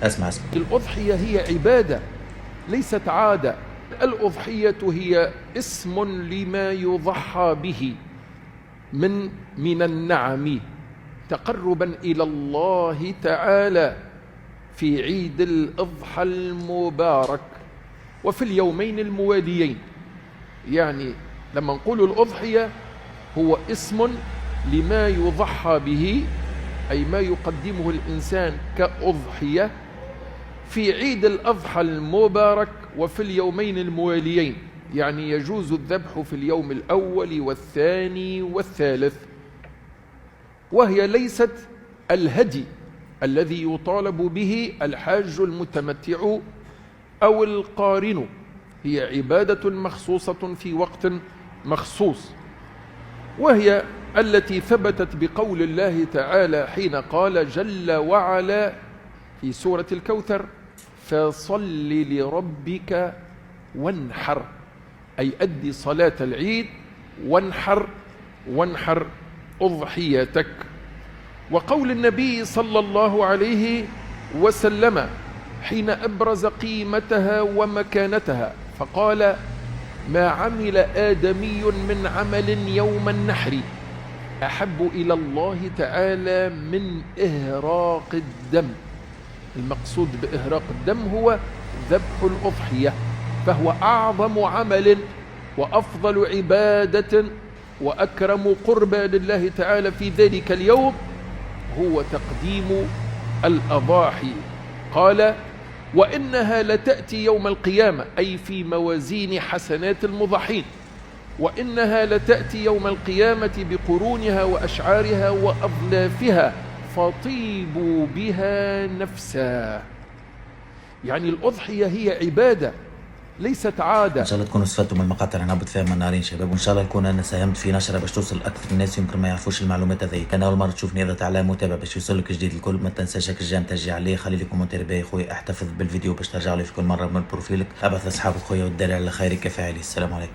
اسمع. الأضحية هي عبادة ليست عادة. الأضحية هي اسم لما يضحى به من النعم تقربا إلى الله تعالى في عيد الأضحى المبارك وفي اليومين المواليين. يعني لما نقول الأضحية هو اسم لما يضحى به، أي ما يقدمه الإنسان كأضحية في عيد الأضحى المبارك وفي اليومين المواليين. يعني يجوز الذبح في اليوم الأول والثاني والثالث، وهي ليست الهدي الذي يطالب به الحاج المتمتع أو القارن، هي عبادة مخصوصة في وقت مخصوص، وهي التي ثبتت بقول الله تعالى حين قال جل وعلا في سورة الكوثر: فصل لربك وانحر، أي أدي صلاة العيد وانحر أضحيتك. وقول النبي صلى الله عليه وسلم حين أبرز قيمتها ومكانتها فقال: ما عمل آدمي من عمل يوم النحر أحب إلى الله تعالى من إهراق الدم. المقصود بإهراق الدم هو ذبح الأضحية، فهو أعظم عمل وأفضل عبادة وأكرم قربى لله تعالى في ذلك اليوم هو تقديم الأضاحي. قال: وإنها لتأتي يوم القيامة، أي في موازين حسنات المضحين، وإنها لتأتي يوم القيامة بقرونها وأشعارها وأظلافها فطيبوا بها نفسا. يعني الأضحية هي عبادة ليست عادة. ان شاء الله تكونوا استفدتوا من المقاطع اللي نهبط فيها من نارين شباب، وان شاء الله نكون انا ساهمت في نشرها باش توصل لاكثر الناس يمكن ما يعرفوش المعلومات هذه. انا اول مره تشوفني اضغط على متابع باش يوصلك جديد الكل. ما تنساش الجيم تشجيع عليه، خلي لي كومنتير باهي خويا، احتفظ بالفيديو باش ترجع لي في كل مره من بروفيلك، ابعث لاصحابك خويا والدليل على خيرك كفاعلي. السلام عليكم.